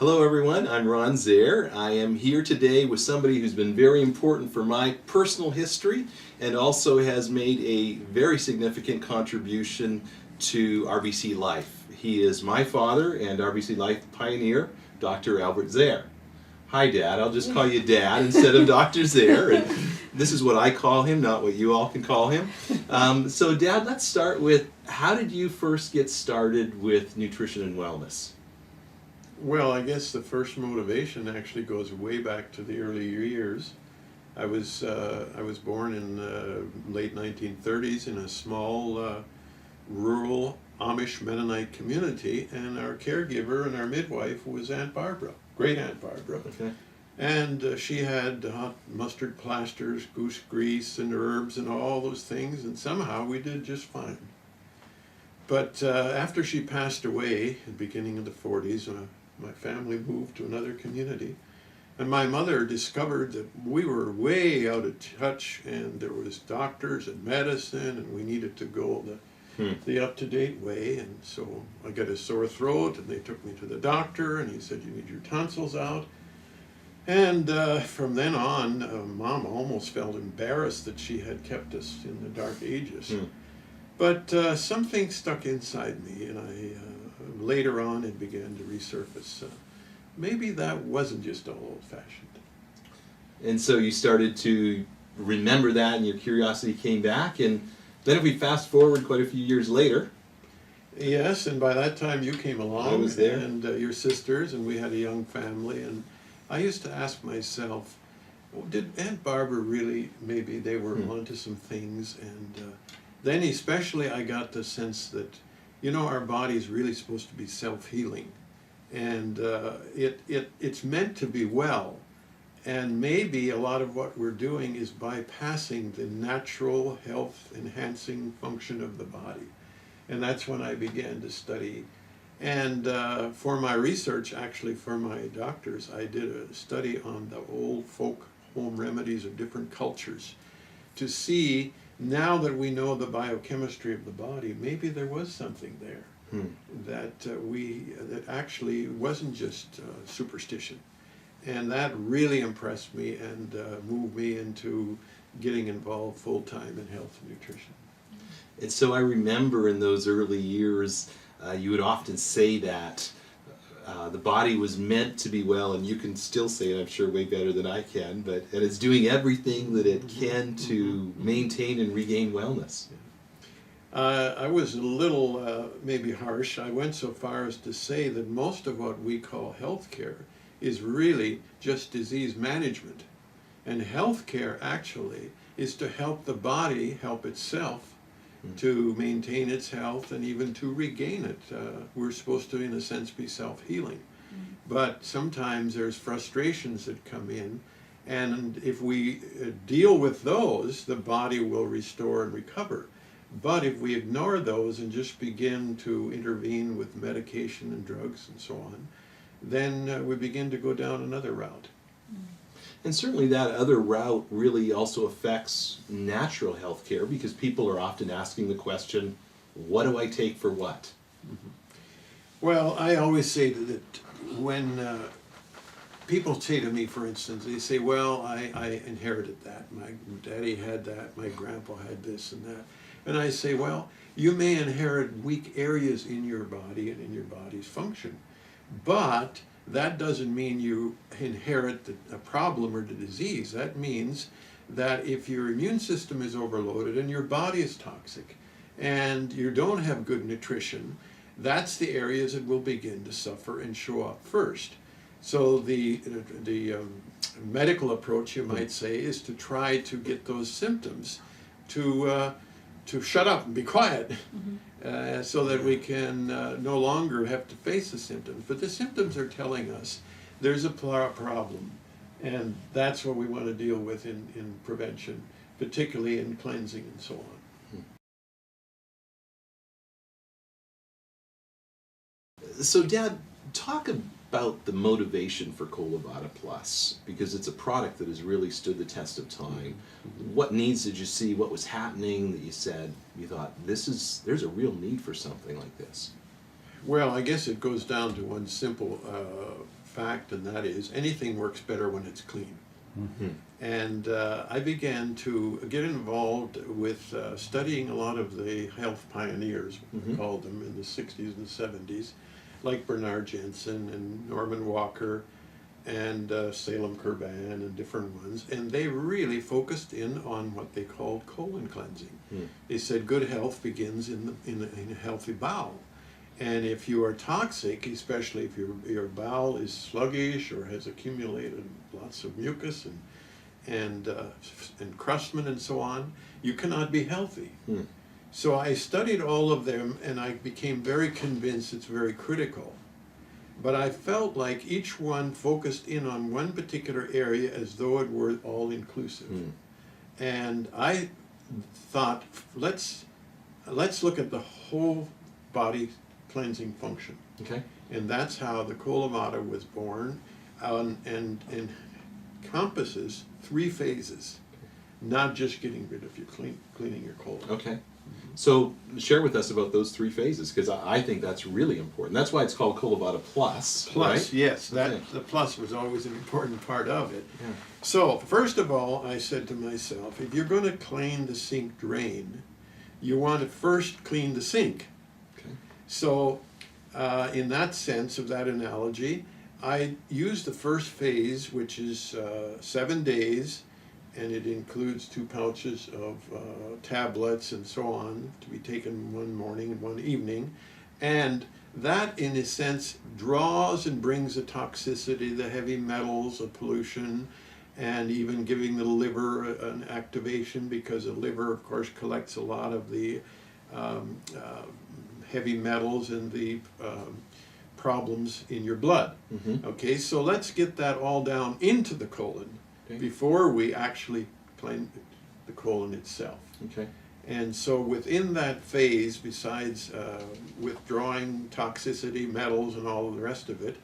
Hello everyone, I'm Ron Zehr. I am here today with somebody who's been very important for my personal history and also has made a very significant contribution to RBC Life. He is my father and RBC Life pioneer, Dr. Albert Zehr. Hi Dad, I'll just call you Dad instead of Dr. Zehr. And this is what I call him, not what you all can call him. So Dad, let's start with, how did you first get started with nutrition and wellness? Well, I guess the first motivation actually goes way back to the early years. I was born in the late 1930s in a small rural Amish Mennonite community, and our caregiver and our midwife was Aunt Barbara, great Aunt Barbara. Okay. And she had hot mustard plasters, goose grease, and herbs and all those things, and somehow we did just fine. But after she passed away, at the beginning of the 40s, my family moved to another community, and my mother discovered that we were way out of touch, and there was doctors and medicine, and we needed to go the up-to-date way. And so I got a sore throat, and they took me to the doctor, and he said, "You need your tonsils out." And from then on, Mom almost felt embarrassed that she had kept us in the dark ages. But something stuck inside me, and later on it began to resurface. Maybe that wasn't just all old-fashioned. And so you started to remember that, and your curiosity came back, and then if we fast forward quite a few years later. Yes, and by that time you came along. I was there. And your sisters, and we had a young family, and I used to ask myself, well, did Aunt Barbara really, maybe they were onto some things, and then especially I got the sense that, you know, our body is really supposed to be self-healing, and it's meant to be well, and maybe a lot of what we're doing is bypassing the natural health-enhancing function of the body. And that's when I began to study. And for my research, actually for my doctors, I did a study on the old folk home remedies of different cultures to see, now that we know the biochemistry of the body, maybe there was something there that actually wasn't just superstition. And that really impressed me and moved me into getting involved full-time in health and nutrition. And so I remember in those early years, you would often say that the body was meant to be well, and you can still say it, I'm sure, way better than I can, and it's doing everything that it can to maintain and regain wellness. I was a little maybe harsh. I went so far as to say that most of what we call healthcare is really just disease management. And healthcare actually is to help the body help itself, to maintain its health and even to regain it. We're supposed to, in a sense, be self-healing. But sometimes there's frustrations that come in, and if we deal with those, the body will restore and recover. But if we ignore those and just begin to intervene with medication and drugs and so on, then we begin to go down another route. And certainly that other route really also affects natural health care, because people are often asking the question, what do I take for what? Well, I always say that when people say to me, for instance, they say, well, I inherited that. My daddy had that, my grandpa had this and that. And I say, well, you may inherit weak areas in your body and in your body's function, but that doesn't mean you inherit a problem or the disease. That means that if your immune system is overloaded and your body is toxic and you don't have good nutrition, that's the areas that will begin to suffer and show up first. So the medical approach, you might say, is to try to get those symptoms to shut up and be quiet, so that we can no longer have to face the symptoms. But the symptoms are telling us there's a problem, and that's what we want to deal with in prevention, particularly in cleansing and so on. So Dad, talk about the motivation for Colo Vada Plus, because it's a product that has really stood the test of time. What needs did you see? What was happening that you said, you thought, there's a real need for something like this? Well, I guess it goes down to one simple fact, and that is anything works better when it's clean. Mm-hmm. And I began to get involved with studying a lot of the health pioneers, we called them, in the 60s and 70s, like Bernard Jensen and Norman Walker and Salem Kurban and different ones. And they really focused in on what they called colon cleansing. They said good health begins in a healthy bowel. And if you are toxic, especially if your bowel is sluggish or has accumulated lots of mucus and crustman and so on, you cannot be healthy. So I studied all of them, and I became very convinced it's very critical. But I felt like each one focused in on one particular area as though it were all inclusive. And I thought, let's look at the whole body cleansing function. Okay. And that's how the Vada was born, and encompasses 3 phases, not just getting rid of your cleaning your colon. Okay. So share with us about those 3 phases, because I think that's really important. That's why it's called Vada Plus. Plus, right? yes, Okay. the plus was always an important part of it. Yeah. So first of all, I said to myself, if you're going to clean the sink drain, you want to first clean the sink. Okay. So in that sense of that analogy, I used the first phase, which is 7 days, and it includes 2 pouches of tablets and so on to be taken one morning and one evening. And that, in a sense, draws and brings the toxicity, the heavy metals, the pollution, and even giving the liver an activation, because the liver, of course, collects a lot of the heavy metals and the problems in your blood. Okay, so let's get that all down into the colon before we actually clean the colon itself. Okay. And so within that phase, besides withdrawing toxicity, metals, and all of the rest of it,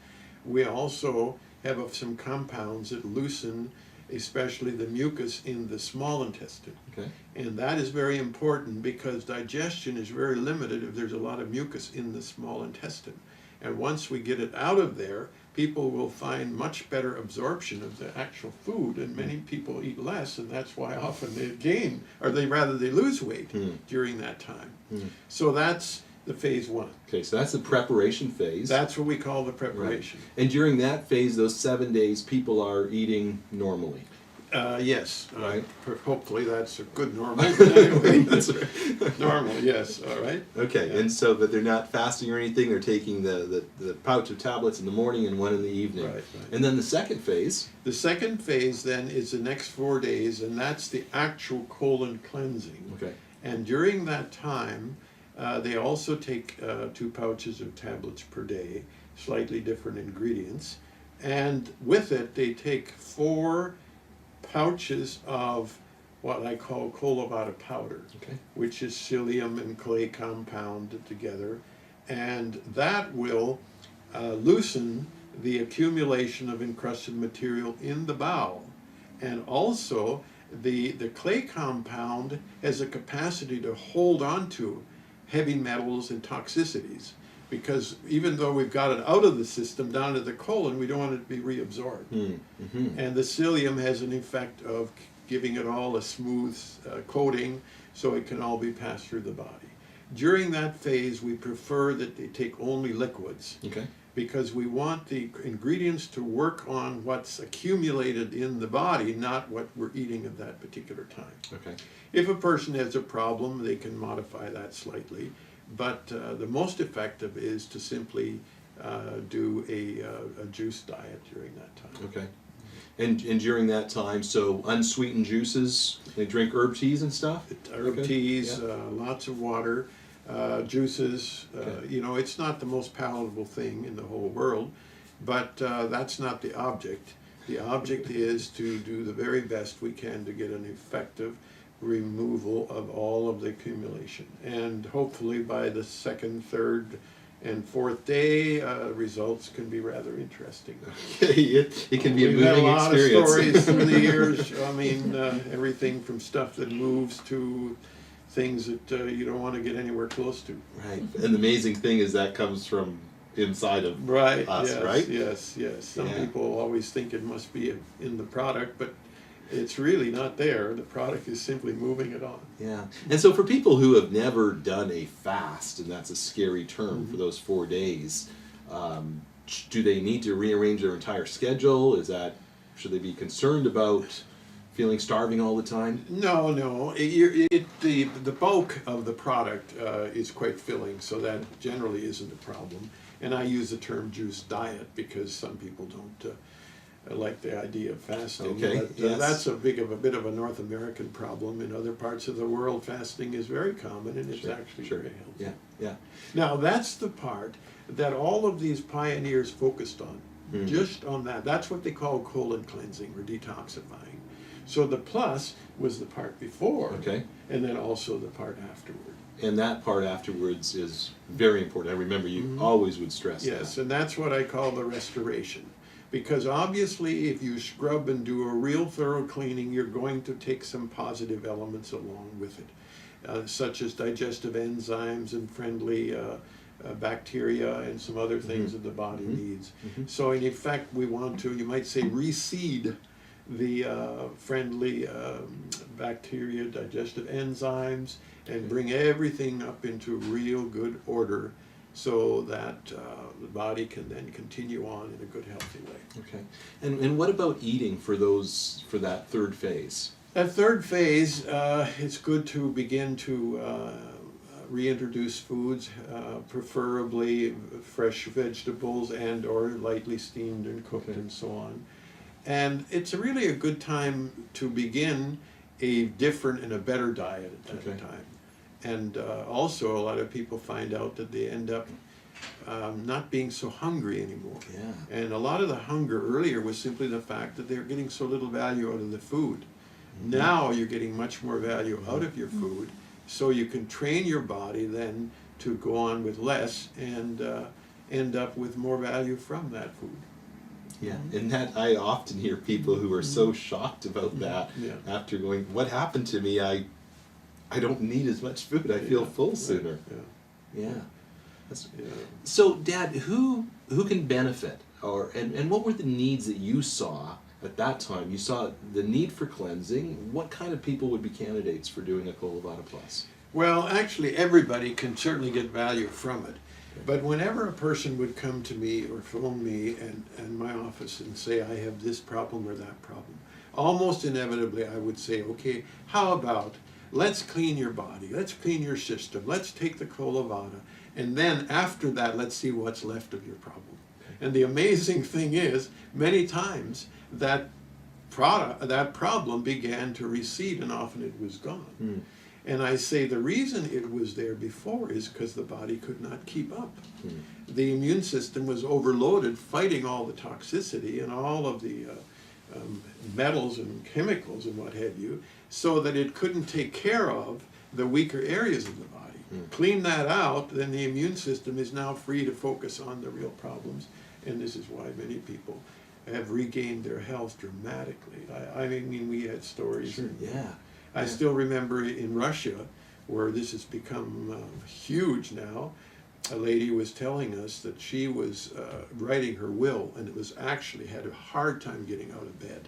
we also have some compounds that loosen especially the mucus in the small intestine. Okay. And that is very important, because digestion is very limited if there's a lot of mucus in the small intestine. And once we get it out of there, people will find much better absorption of the actual food, and many people eat less, and that's why often they gain, or they lose weight during that time. So that's the phase 1. Okay, so that's the preparation phase. That's what we call the preparation. Right. And during that phase, those 7 days, people are eating normally. Yes. Right. Hopefully that's a good normal. Anyway, That's right. normal, yes. All right. Okay, Yeah. and so, but they're not fasting or anything. They're taking the pouch of tablets in the morning and one in the evening. Right, right. And then the second phase. The second phase then is the next 4 days, and that's the actual colon cleansing. Okay. And during that time, they also take 2 pouches of tablets per day, slightly different ingredients. And with it, they take 4 pouches of what I call Vada powder, Okay. which is psyllium and clay compounded together. And that will loosen the accumulation of encrusted material in the bowel. And also, the clay compound has a capacity to hold on to heavy metals and toxicities, because even though we've got it out of the system down to the colon, we don't want it to be reabsorbed. And the psyllium has an effect of giving it all a smooth coating, so it can all be passed through the body. During that phase, we prefer that they take only liquids, Okay. because we want the ingredients to work on what's accumulated in the body, not what we're eating at that particular time. Okay. If a person has a problem, they can modify that slightly, but the most effective is to simply do a juice diet during that time. Okay. And during that time, so unsweetened juices, they drink herb teas and stuff? Herb Okay. teas, Yeah. lots of water, juices. Okay. You know, it's not the most palatable thing in the whole world, but that's not the object. The object is to do the very best we can to get an effective removal of all of the accumulation. And hopefully by the 2nd, 3rd, and 4th day, results can be rather interesting. it can be a We've had a moving lot experience. of stories through the years. I mean, everything from stuff that moves to things that you don't want to get anywhere close to. Right. And the amazing thing is that comes from inside of Right. us, Yes. right? Yes. Some Yeah. people always think it must be in the product, but it's really not there. The product is simply moving it on. Yeah. And so for people who have never done a fast, and that's a scary term Mm-hmm. for those 4 days, do they need to rearrange their entire schedule? Should they be concerned about feeling starving all the time? No. The bulk of the product is quite filling, so that generally isn't a problem. And I use the term juice diet because some people don't like the idea of fasting. Okay, But yes. that's a bit of a North American problem. In other parts of the world, fasting is very common and it's actually Sure. very healthy. Yeah. Now that's the part that all of these pioneers focused on. Just on that. That's what they call colon cleansing or detoxifying. So the plus was the part before, Okay. and then also the part afterward. And that part afterwards is very important. I remember you always would stress Yes, that. and that's what I call the restoration. Because obviously if you scrub and do a real thorough cleaning, you're going to take some positive elements along with it, such as digestive enzymes and friendly bacteria and some other things that the body needs. So in effect we want to, you might say, reseed the friendly bacteria, digestive enzymes, and bring everything up into real good order so that the body can then continue on in a good, healthy way. Okay. And what about eating for that third phase? That third phase, it's good to begin to reintroduce foods, preferably fresh vegetables and or lightly steamed and cooked and so on. And it's really a good time to begin a different and a better diet at that time. And also a lot of people find out that they end up not being so hungry anymore. Yeah. And a lot of the hunger earlier was simply the fact that they're getting so little value out of the food. Now you're getting much more value out of your food, so you can train your body then to go on with less and end up with more value from that food. Yeah, and that I often hear people who are so shocked about that after going, what happened to me? I don't need as much food. I feel full sooner. Yeah. So, Dad, who can benefit, and what were the needs that you saw at that time? You saw the need for cleansing. What kind of people would be candidates for doing a Colo Vada Plus? Well, actually, everybody can certainly get value from it. But whenever a person would come to me or phone me and my office and say, I have this problem or that problem, almost inevitably I would say, okay, how about let's clean your body, let's clean your system, let's take the Colo Vada, and then after that, let's see what's left of your problem. And the amazing thing is, many times that problem began to recede and often it was gone. And I say the reason it was there before is because the body could not keep up. The immune system was overloaded fighting all the toxicity and all of the metals and chemicals and what have you, so that it couldn't take care of the weaker areas of the body. Clean that out, then the immune system is now free to focus on the real problems, and this is why many people have regained their health dramatically. I mean, we had stories. Sure. Yeah. I still remember in Russia, where this has become huge now, a lady was telling us that she was writing her will and it was actually had a hard time getting out of bed.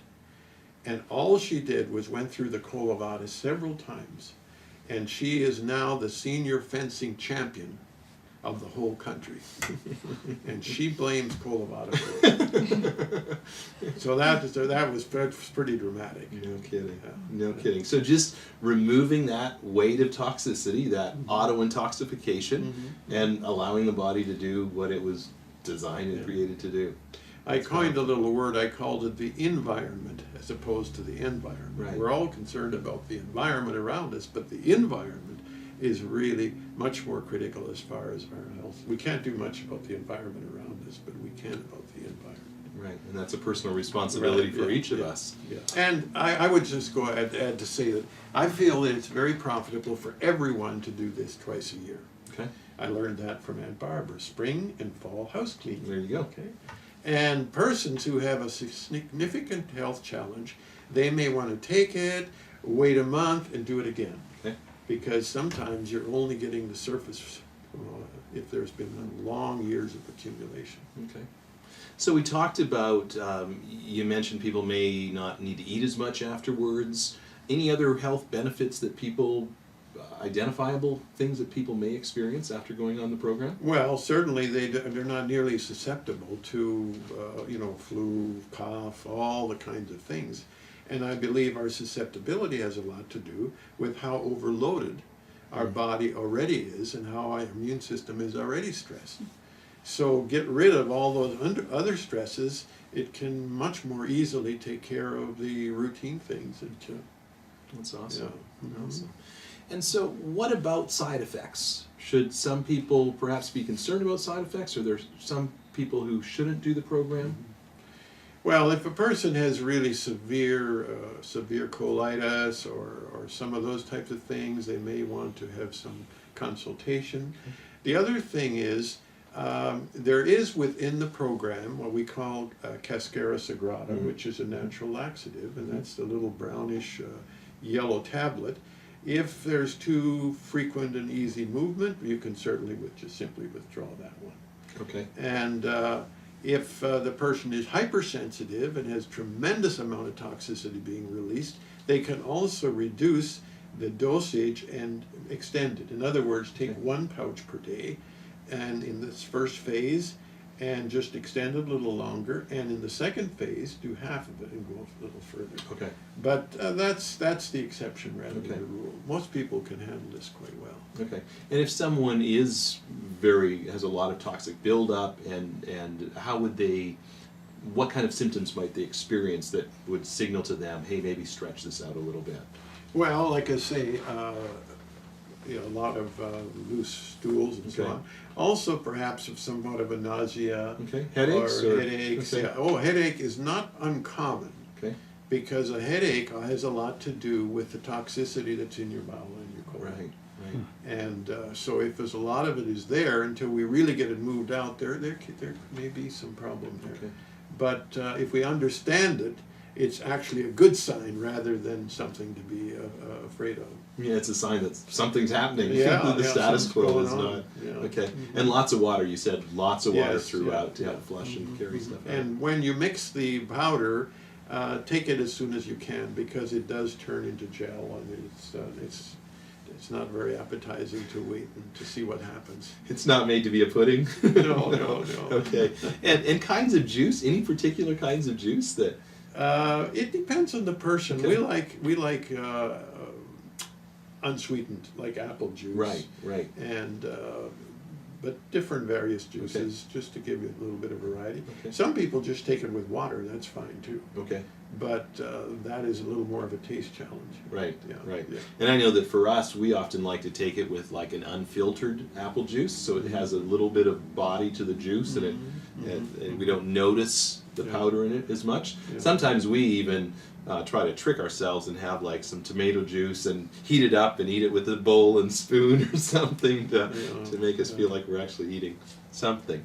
And all she did was went through the Colo Vada several times. And she is now the senior fencing champion of the whole country. And she blames Colo Vada for it. So that was pretty dramatic. No kidding. No kidding. So just removing that weight of toxicity, that auto-intoxication, and allowing the body to do what it was designed and created to do. I coined a little word, I called it the environment as opposed to the environment. Right. We're all concerned about the environment around us, but the environment is really much more critical as far as our health. We can't do much about the environment around us, but we can about the environment. Right, and that's a personal responsibility for each of us. Yeah. And I would just go add to say that I feel that it's very profitable for everyone to do this twice a year. Okay. I learned that from Aunt Barbara, spring and fall house cleaning. There you go. Okay. And persons who have a significant health challenge, they may want to take it, wait a month, and do it again. Okay. Because sometimes you're only getting the surface if there's been long years of accumulation. Okay. So we talked about, you mentioned people may not need to eat as much afterwards. Any other health benefits that people, identifiable things that people may experience after going on the program? Well, certainly they're not nearly susceptible to, flu, cough, all the kinds of things. And I believe our susceptibility has a lot to do with how overloaded our body already is and how our immune system is already stressed. So get rid of all those other stresses, it can much more easily take care of the routine things. That's awesome. Yeah. Awesome. And so what about side effects? Should some people perhaps be concerned about side effects? Are there some people who shouldn't do the program? Well, if a person has really severe colitis or some of those types of things, they may want to have some consultation. The other thing is, there is within the program what we call Cascara Sagrada, which is a natural laxative, and that's the little brownish yellow tablet. If there's too frequent and easy movement, you can certainly just simply withdraw that one. Okay. And if the person is hypersensitive and has tremendous amount of toxicity being released, they can also reduce the dosage and extend it. In other words, take 1 pouch per day, and in this first phase, and just extend it a little longer, and in the second phase, do half of it and go a little further. Okay. But that's the exception rather Okay. than the rule. Most people can handle this quite well. Okay. And if someone has a lot of toxic buildup, and how would they, what kind of symptoms might they experience that would signal to them, hey, maybe stretch this out a little bit? Well, like I say, a lot of loose stools and so Okay. on. Also, perhaps of somewhat of a nausea. Okay. Headaches? Or headaches. Okay. Yeah. Oh, headache is not uncommon, Okay. because a headache has a lot to do with the toxicity that's in your bowel and your colon. Right. Right. And so if there's a lot of it is there, until we really get it moved out, there may be some problem there. Okay. But if we understand it, it's actually a good sign rather than something to be afraid of. Yeah, it's a sign that something's happening. Yeah, The status something's quo going is on. not. Yeah. Okay. And lots of water, you said lots of water Yes, throughout to yeah. help flush and carry stuff out. And when you mix the powder, take it as soon as you can, because it does turn into gel, and it's not very appetizing to wait and to see what happens. It's not made to be a pudding? No. Okay. And kinds of juice, any particular kinds of juice that? It depends on the person. Okay. We like unsweetened, like apple juice. Right. And but different various juices, just to give you a little bit of variety. Okay. Some people just take it with water. That's fine too. Okay. But that is a little more of a taste challenge. Right. Yeah. Right. Yeah. And I know that for us, we often like to take it with like an unfiltered apple juice, so it has a little bit of body to the juice, and we don't notice the powder in it as much. Yeah. Sometimes we even try to trick ourselves and have like some tomato juice and heat it up and eat it with a bowl and spoon or something to make us feel like we're actually eating something.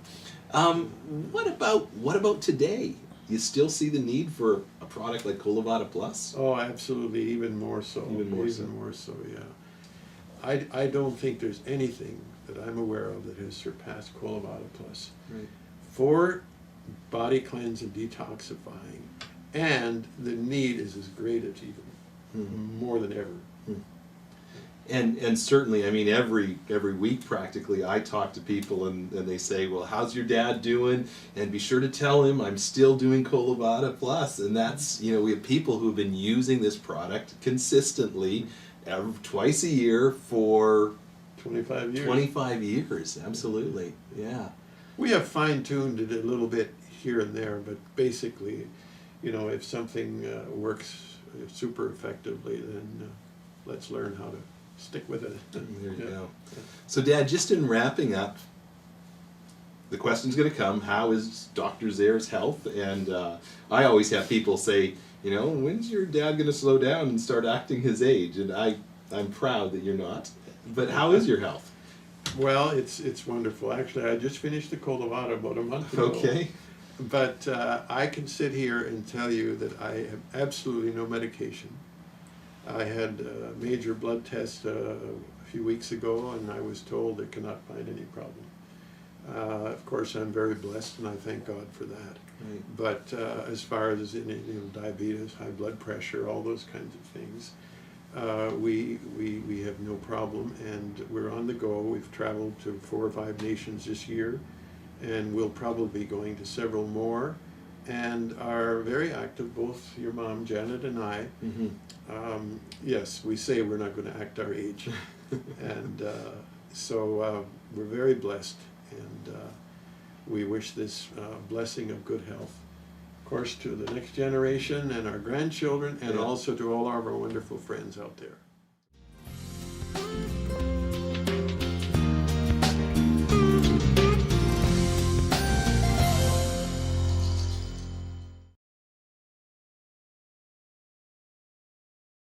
What about today? You still see the need for a product like Vada Plus? Oh, absolutely, even more so. Even more so, yeah. I don't think there's anything that I'm aware of that has surpassed Vada Plus. Right. For body cleanse and detoxifying, and the need is as great as even more than ever. And certainly, I mean, every week practically, I talk to people and they say, well, how's your dad doing? And be sure to tell him I'm still doing Vada Plus. And that's, we have people who have been using this product consistently twice a year for 25 years. 25 years, absolutely, yeah. We have fine-tuned it a little bit here and there, but basically, if something works super effectively, then let's learn how to stick with it. There you go. So, Dad, just in wrapping up, the question's going to come, how is Dr. Zehr's health? And I always have people say, when's your dad going to slow down and start acting his age? And I'm proud that you're not. But how is your health? Well, it's wonderful. Actually, I just finished the Vada about a month ago. Okay. But I can sit here and tell you that I have absolutely no medication. I had a major blood test a few weeks ago, and I was told they cannot find any problem. Of course, I'm very blessed, and I thank God for that. Right. But as far as diabetes, high blood pressure, all those kinds of things, we have no problem, and we're on the go. We've traveled to 4 or 5 nations this year, and we'll probably be going to several more, and are very active, both your mom, Janet, and I. Mm-hmm. Yes, we say we're not going to act our age, and so we're very blessed, and we wish this blessing of good health, of course, to the next generation and our grandchildren, and Yeah. also to all of our wonderful friends out there.